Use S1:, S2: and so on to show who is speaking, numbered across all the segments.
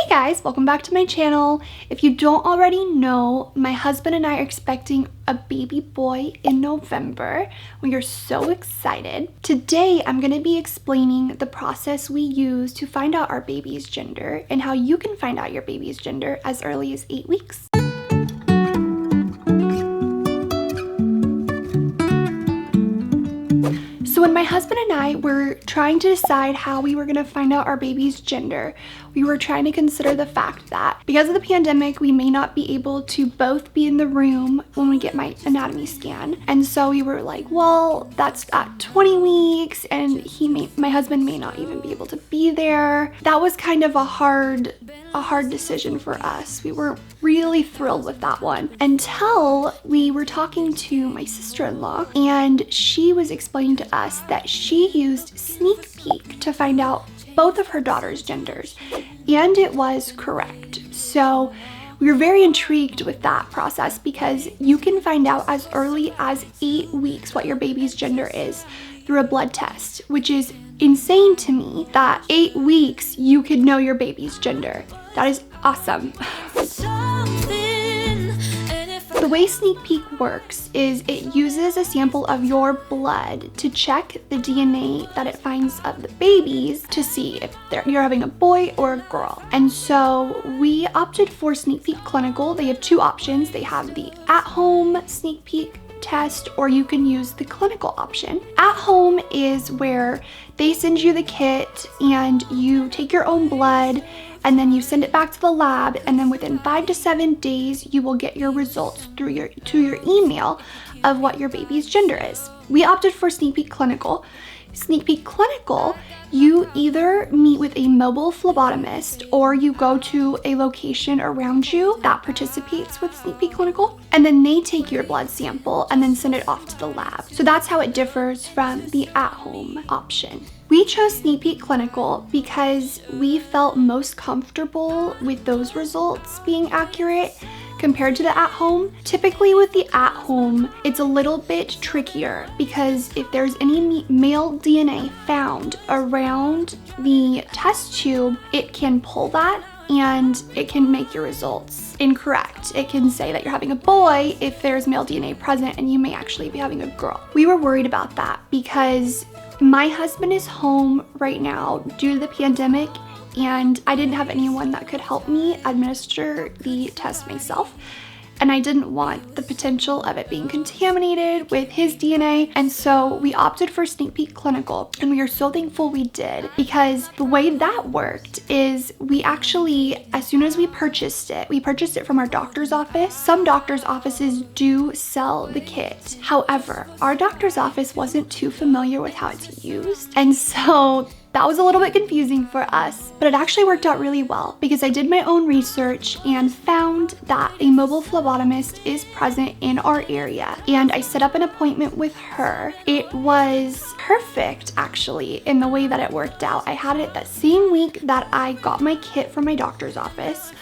S1: Hey guys, welcome back to my channel. If you don't already know, my husband and I are expecting a baby boy in November. We are so excited. Today, I'm going to be explaining the process we use to find out our baby's gender and how you can find out your baby's gender as early as 8 weeks. So when my husband and I were trying to decide how we were going to find out our baby's gender, we were trying to consider the fact that because of the pandemic, we may not be able to both be in the room when we get my anatomy scan. And so we were like, well, that's at 20 weeks and my husband may not even be able to be there. That was kind of a hard decision for us. We were really thrilled with that one until we were talking to my sister-in-law, and she was explaining to us that she used Sneak Peek to find out both of her daughters' genders, and it was correct. So we were very intrigued with that process because you can find out as early as 8 weeks what your baby's gender is through a blood test, which is insane to me that 8 weeks you could know your baby's gender. That is awesome. The way Sneak Peek works is it uses a sample of your blood to check the DNA that it finds of the babies to see if you're having a boy or a girl. And so we opted for Sneak Peek Clinical. They have two options. They have the at-home Sneak Peek test, or you can use the clinical option. At home is where they send you the kit and you take your own blood and then you send it back to the lab, and then within 5 to 7 days you will get your results to your email of what your baby's gender is. We opted for Sneak Peek Clinical. Sneak Peek Clinical, you either meet with a mobile phlebotomist or you go to a location around you that participates with Sneak Peek Clinical, and then they take your blood sample and then send it off to the lab. So that's how it differs from the at-home option. We chose Sneak Peek Clinical because we felt most comfortable with those results being accurate compared to the at-home. Typically with the at-home, it's a little bit trickier because if there's any male DNA found around the test tube, it can pull that and it can make your results incorrect. It can say that you're having a boy if there's male DNA present and you may actually be having a girl. We were worried about that because my husband is home right now due to the pandemic, and I didn't have anyone that could help me administer the test myself. And I didn't want the potential of it being contaminated with his DNA. And so we opted for Sneak Peek Clinical, and we are so thankful we did, because the way that worked is we actually, as soon as we purchased it from our doctor's office. Some doctor's offices do sell the kit. However, our doctor's office wasn't too familiar with how it's used. And so that was a little bit confusing for us, but it actually worked out really well because I did my own research and found that a mobile phlebotomist is present in our area, and I set up an appointment with her. It was perfect actually in the way that it worked out. I had it that same week that I got my kit from my doctor's office.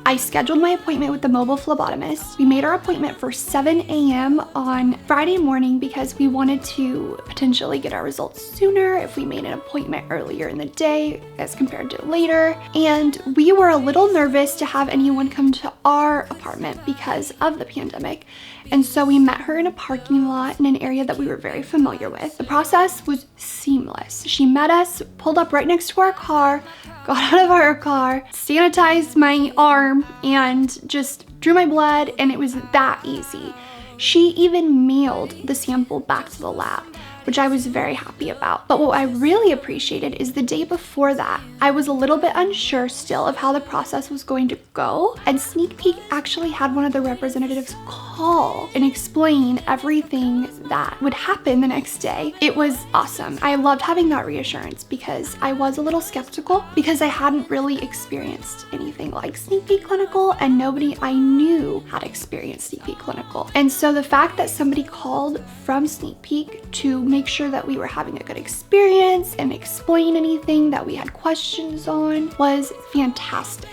S1: I scheduled my appointment with the mobile phlebotomist. We made our appointment for 7 a.m. on Friday morning because we wanted to potentially get our results sooner if we made an appointment earlier in the day as compared to later. And we were a little nervous to have anyone come to our apartment because of the pandemic. And so we met her in a parking lot in an area that we were very familiar with. The process was seamless. She met us, pulled up right next to our car, got out of our car, sanitized my arm, and just drew my blood, and it was that easy. She even mailed the sample back to the lab, which I was very happy about. But what I really appreciated is the day before that, I was a little bit unsure still of how the process was going to go, and Sneak Peek actually had one of the representatives call and explain everything that would happen the next day. It was awesome. I loved having that reassurance because I was a little skeptical because I hadn't really experienced anything like Sneak Peek Clinical, and nobody I knew had experienced Sneak Peek Clinical. And so the fact that somebody called from Sneak Peek to make sure that we were having a good experience and explain anything that we had questions on was fantastic.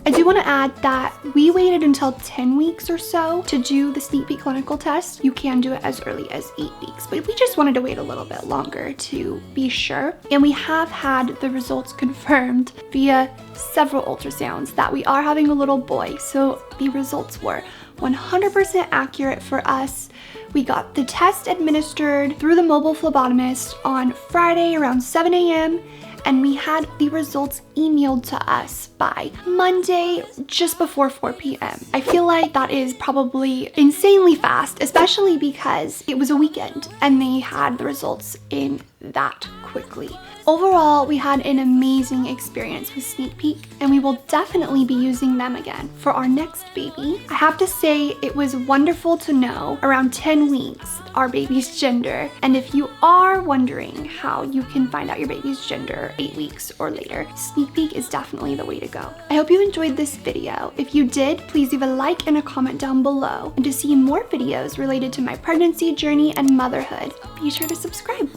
S1: I do do want to add that we waited until 10 weeks or so to do the sneak peek clinical test. You can do it as early as 8 weeks, but we just wanted to wait a little bit longer to be sure. And we have had the results confirmed via several ultrasounds that we are having a little boy. So the results were 100% accurate for us. We got the test administered through the mobile phlebotomist on Friday around 7 a.m. and we had the results emailed to us by Monday just before 4 p.m. I feel like that is probably insanely fast, especially because it was a weekend and they had the results in that quickly. Overall, we had an amazing experience with Sneak Peek, and we will definitely be using them again for our next baby. I have to say it was wonderful to know around 10 weeks our baby's gender, and if you are wondering how you can find out your baby's gender 8 weeks or later, Sneak Peek is definitely the way to go. I hope you enjoyed this video. If you did, please leave a like and a comment down below, and to see more videos related to my pregnancy journey and motherhood, be sure to subscribe.